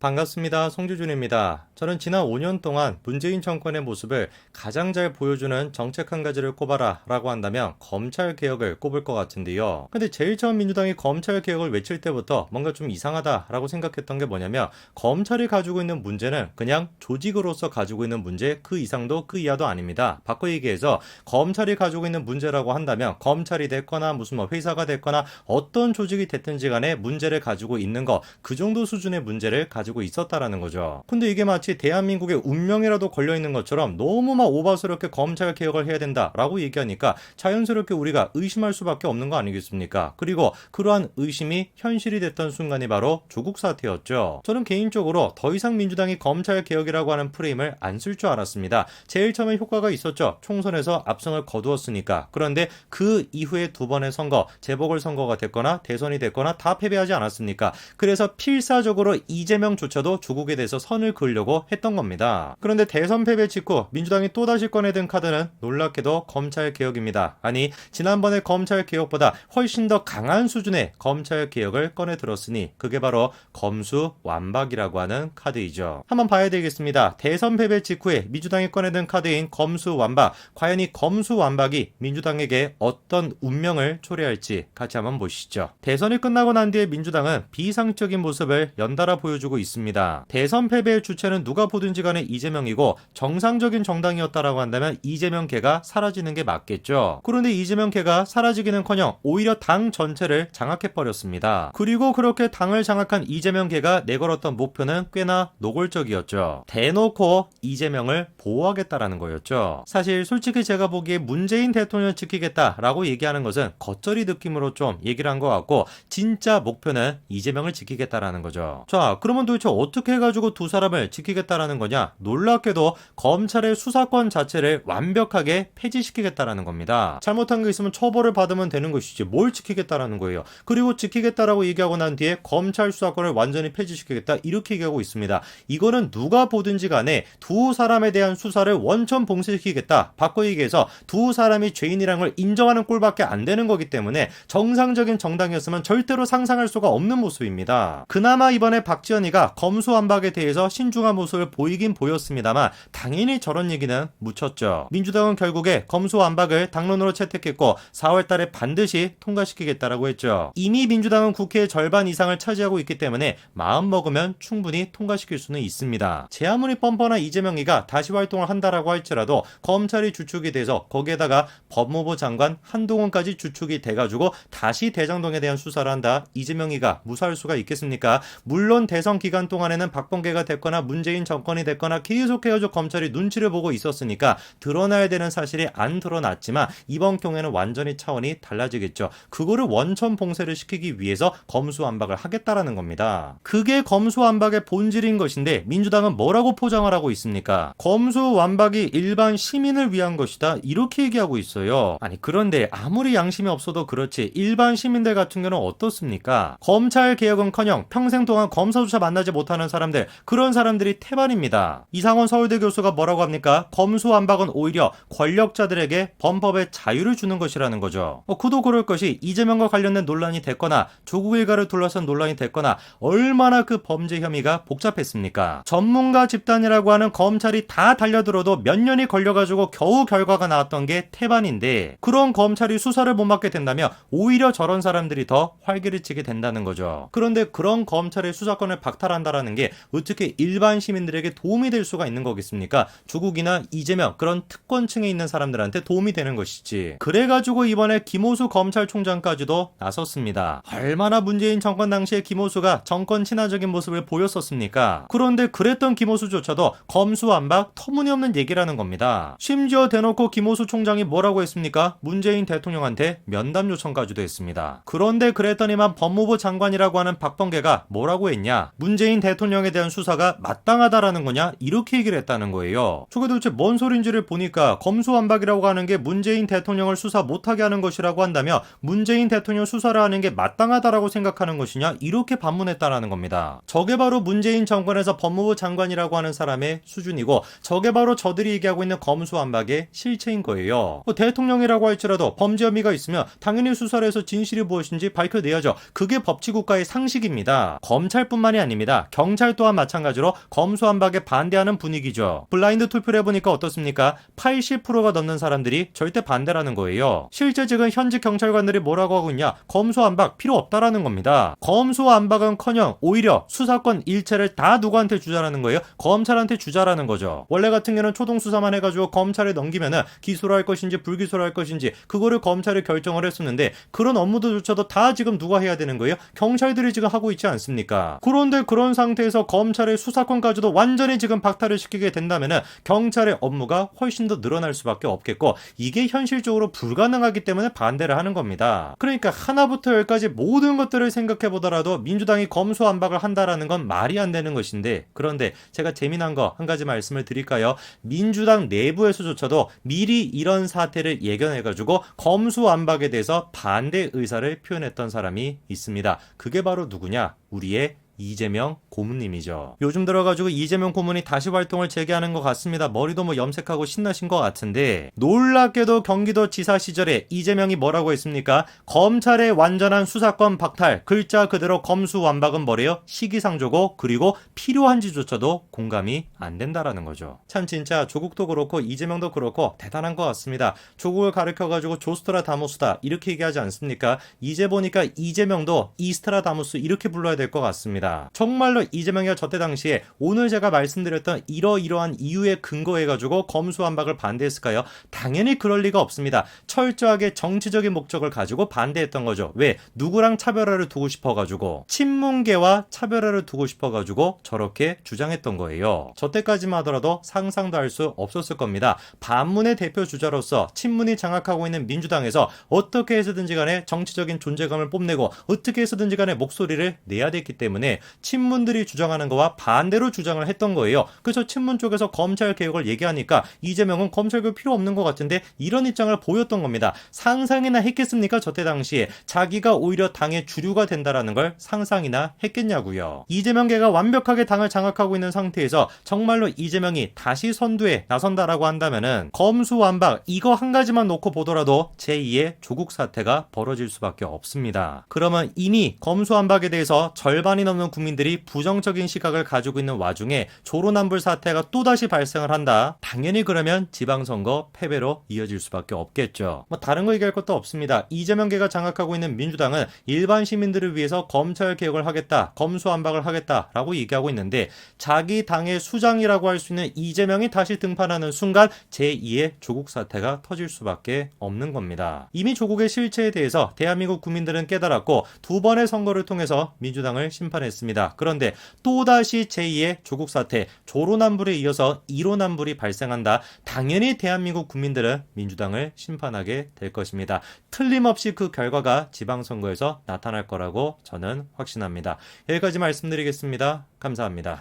반갑습니다. 송주준입니다. 저는 지난 5년 동안 문재인 정권의 모습을 가장 잘 보여주는 정책 한 가지를 꼽아라 라고 한다면 검찰 개혁을 꼽을 것 같은데요. 근데 제일 처음 민주당이 검찰 개혁을 외칠 때부터 뭔가 좀 이상하다 라고 생각했던 게 뭐냐면, 검찰이 가지고 있는 문제는 그냥 조직으로서 가지고 있는 문제 그 이상도 그 이하도 아닙니다. 바꿔 얘기해서 검찰이 가지고 있는 문제라고 한다면 검찰이 됐거나 무슨 회사가 됐거나 어떤 조직이 됐든지 간에 문제를 가지고 있는 거, 그 정도 수준의 문제를 가지고 있었다라는 거죠. 근데 이게 마치 대한민국의 운명이라도 걸려있는 것처럼 너무 막 오바스럽게 검찰 개혁을 해야 된다라고 얘기하니까 자연스럽게 우리가 의심할 수밖에 없는 거 아니겠습니까? 그리고 그러한 의심이 현실이 됐던 순간이 바로 조국 사태였죠. 저는 개인적으로 더 이상 민주당이 검찰 개혁이라고 하는 프레임을 안 쓸 줄 알았습니다. 제일 처음에 효과가 있었죠. 총선에서 압승을 거두었으니까. 그런데 그 이후에 두 번의 선거, 재보궐선거가 됐거나 대선이 됐거나 다 패배하지 않았습니까? 그래서 필사적으로 이재명조차도 조국에 대해서 선을 그으려고 했던 겁니다. 그런데 대선 패배 직후 민주당이 또다시 꺼내든 카드는 놀랍게도 검찰 개혁입니다. 아니, 지난번에 검찰 개혁보다 훨씬 더 강한 수준의 검찰 개혁을 꺼내 들었으니 그게 바로 검수완박이라고 하는 카드이죠. 한번 봐야 되겠습니다. 대선 패배 직후에 민주당이 꺼내든 카드인 검수완박, 과연 이 검수완박이 민주당에게 어떤 운명을 초래할지 같이 한번 보시죠. 대선이 끝나고 난 뒤에 민주당은 비상적인 모습을 연달아 보여주고 있습니다. 대선 패배의 주체는 누가 보든지 간에 이재명이고, 정상적인 정당이었다라고 한다면 이재명계가 사라지는 게 맞겠죠. 그런데 이재명계가 사라지기는커녕 오히려 당 전체를 장악해버렸습니다. 그리고 그렇게 당을 장악한 이재명계가 내걸었던 목표는 꽤나 노골적이었죠. 대놓고 이재명을 보호하겠다라는 거였죠. 사실 솔직히 제가 보기에 문재인 대통령을 지키겠다라고 얘기하는 것은 겉절이 느낌으로 좀 얘기를 한 것 같고, 진짜 목표는 이재명을 지키겠다라는 거죠. 자, 그러면 도대체 어떻게 해가지고 두 사람을 지키겠다라는 거냐? 놀랍게도 검찰의 수사권 자체를 완벽하게 폐지시키겠다라는 겁니다. 잘못한 게 있으면 처벌을 받으면 되는 것이지 뭘 지키겠다라는 거예요. 그리고 지키겠다라고 얘기하고 난 뒤에 검찰 수사권을 완전히 폐지시키겠다 이렇게 얘기하고 있습니다. 이거는 누가 보든지 간에 두 사람에 대한 수사를 원천 봉쇄시키겠다. 바꿔 얘기해서 두 사람이 죄인이라는 걸 인정하는 꼴밖에 안 되는 거기 때문에 정상적인 정당이었으면 절대로 상상할 수가 없는 모습입니다. 그나마 이번에 박지원이가 검수완박에 대해서 신중한 모습을 보이긴 보였습니다만 당연히 저런 얘기는 묻혔죠. 민주당은 결국에 검수완박을 당론으로 채택했고 4월달에 반드시 통과시키겠다라고 했죠. 이미 민주당은 국회의 절반 이상을 차지하고 있기 때문에 마음먹으면 충분히 통과시킬 수는 있습니다. 제 아무리 뻔뻔한 이재명이가 다시 활동을 한다라고 할지라도 검찰이 주축이 돼서 거기에다가 법무부 장관 한동훈까지 주축이 돼가지고 다시 대장동에 대한 수사를 한다, 이재명이가 무사할 수가 있겠습니까? 물론 대선 기간 동안에는 박범계가 됐거나 문재인 정권이 됐거나 계속해가지고 검찰이 눈치를 보고 있었으니까 드러나야 되는 사실이 안 드러났지만 이번 경우에는 완전히 차원이 달라지겠죠. 그거를 원천 봉쇄를 시키기 위해서 검수완박을 하겠다라는 겁니다. 그게 검수완박의 본질인 것인데 민주당은 뭐라고 포장을 하고 있습니까? 검수완박이 일반 시민을 위한 것이다 이렇게 얘기하고 있어요. 아니, 그런데 아무리 양심이 없어도 그렇지 일반 시민들 같은 경우는 어떻습니까? 검찰 개혁은커녕 평생 동안 검사조차 만나지 못하는 사람들, 그런 사람들이 태반입니다. 이상원 서울대 교수가 뭐라고 합니까? 검수완박은 오히려 권력자들에게 범법의 자유를 주는 것이라는 거죠. 그도 그럴 것이 이재명과 관련된 논란이 됐거나 조국 일가를 둘러싼 논란이 됐거나 얼마나 그 범죄 혐의가 복잡했습니까? 전문가 집단이라고 하는 검찰이 다 달려들어도 몇 년이 걸려가지고 겨우 결과가 나왔던 게 태반인데, 그런 검찰이 수사를 못 맡게 된다면 오히려 저런 사람들이 더 활기를 치게 된다는 거죠. 그런데 그런 검찰의 수사권을 박탈한다라는 게 어떻게 일반 시민들에게 도움이 될 수가 있는 거겠습니까? 조국이나 이재명 그런 특권층에 있는 사람들한테 도움이 되는 것이지. 그래가지고 이번에 김호수 검찰총장까지도 나섰습니다. 얼마나 문재인 정권 당시에 김호수가 정권 친화적인 모습을 보였었습니까? 그런데 그랬던 김호수조차도 검수완박 터무니없는 얘기라는 겁니다. 심지어 대놓고 김호수 총장이 뭐라고 했습니까? 문재인 대통령한테 면담 요청까지도 했습니다. 그런데 그랬더니만 법무부 장관이라고 하는 박범계가 뭐라고 했냐? 문재인 대통령에 대한 수사가 마땅하다라는 거냐? 이렇게 얘기를 했다는 거예요. 저게 도대체 뭔 소린지를 보니까 검수완박이라고 하는 게 문재인 대통령을 수사 못하게 하는 것이라고 한다면 문재인 대통령 수사를 하는 게 마땅하다라고 생각하는 것이냐? 이렇게 반문했다라는 겁니다. 저게 바로 문재인 정권에서 법무부 장관이라고 하는 사람의 수준이고, 저게 바로 저들이 얘기하고 있는 검수완박의 실체인 거예요. 대통령이라고 할지라도 범죄 혐의가 있으면 당연히 수사를 해서 진실이 무엇인지 밝혀내야죠. 그게 법치국가의 상식입니다. 검찰뿐만이 아닙니다. 아닙니다. 경찰 또한 마찬가지로 검수완박에 반대하는 분위기죠. 블라인드 투표를 해보니까 어떻습니까? 80%가 넘는 사람들이 절대 반대라는 거예요. 실제 지금 현직 경찰관들이 뭐라고 하고 있냐? 검수완박 필요 없다라는 겁니다. 검수완박은커녕 오히려 수사권 일체를 다 누구한테 주자라는 거예요? 검찰한테 주자라는 거죠. 원래 같은 경우는 초동수사만 해가지고 검찰에 넘기면은 기소를 할 것인지 불기소를 할 것인지 그거를 검찰이 결정을 했었는데 그런 업무들조차도 다 지금 누가 해야 되는 거예요? 경찰들이 지금 하고 있지 않습니까? 그런데 그런 상태에서 검찰의 수사권까지도 완전히 지금 박탈을 시키게 된다면은 경찰의 업무가 훨씬 더 늘어날 수밖에 없겠고 이게 현실적으로 불가능하기 때문에 반대를 하는 겁니다. 그러니까 하나부터 열까지 모든 것들을 생각해 보더라도 민주당이 검수완박을 한다라는 건 말이 안 되는 것인데 그런데 제가 재미난 거 한 가지 말씀을 드릴까요? 민주당 내부에서조차도 미리 이런 사태를 예견해가지고 검수완박에 대해서 반대 의사를 표현했던 사람이 있습니다. 그게 바로 누구냐? 우리의 이재명 고문님이죠. 요즘 들어가지고 이재명 고문이 다시 활동을 재개하는 것 같습니다. 머리도 뭐 염색하고 신나신 것 같은데 놀랍게도 경기도지사 시절에 이재명이 뭐라고 했습니까? 검찰의 완전한 수사권 박탈, 글자 그대로 검수완박은 뭐래요? 시기상조고 그리고 필요한지조차도 공감이 안 된다라는 거죠. 참 진짜 조국도 그렇고 이재명도 그렇고 대단한 것 같습니다. 조국을 가르쳐가지고 조스트라다무스다 이렇게 얘기하지 않습니까? 이제 보니까 이재명도 이스트라다무스 이렇게 불러야 될 것 같습니다. 정말로 이재명이가 저때 당시에 오늘 제가 말씀드렸던 이러이러한 이유에 근거해가지고 검수완박을 반대했을까요? 당연히 그럴 리가 없습니다. 철저하게 정치적인 목적을 가지고 반대했던 거죠. 왜? 누구랑 차별화를 두고 싶어가지고 친문계와 차별화를 두고 싶어가지고 저렇게 주장했던 거예요. 저때까지만 하더라도 상상도 할 수 없었을 겁니다. 반문의 대표 주자로서 친문이 장악하고 있는 민주당에서 어떻게 해서든지 간에 정치적인 존재감을 뽐내고 어떻게 해서든지 간에 목소리를 내야 됐기 때문에 친문들이 주장하는 거와 반대로 주장을 했던 거예요. 그래서 친문 쪽에서 검찰 개혁을 얘기하니까 이재명은 검찰 개혁 필요 없는 것 같은데 이런 입장을 보였던 겁니다. 상상이나 했겠습니까? 저때 당시에 자기가 오히려 당의 주류가 된다라는 걸 상상이나 했겠냐고요. 이재명계가 완벽하게 당을 장악하고 있는 상태에서 정말로 이재명이 다시 선두에 나선다라고 한다면은 검수완박 이거 한 가지만 놓고 보더라도 제2의 조국 사태가 벌어질 수밖에 없습니다. 그러면 이미 검수완박에 대해서 절반이 넘는 국민들이 부정적인 시각을 가지고 있는 와중에 조로남불 사태가 또다시 발생을 한다. 당연히 그러면 지방선거 패배로 이어질 수밖에 없겠죠. 뭐 다른 거 얘기할 것도 없습니다. 이재명계가 장악하고 있는 민주당은 일반 시민들을 위해서 검찰 개혁을 하겠다, 검수완박을 하겠다라고 얘기하고 있는데 자기 당의 수장이라고 할 수 있는 이재명이 다시 등판하는 순간 제2의 조국 사태가 터질 수밖에 없는 겁니다. 이미 조국의 실체에 대해서 대한민국 국민들은 깨달았고 두 번의 선거를 통해서 민주당을 심판했습니다. 그런데 또다시 제2의 조국 사태, 조로남불에 이어서 이로남불이 발생한다. 당연히 대한민국 국민들은 민주당을 심판하게 될 것입니다. 틀림없이 그 결과가 지방선거에서 나타날 거라고 저는 확신합니다. 여기까지 말씀드리겠습니다. 감사합니다.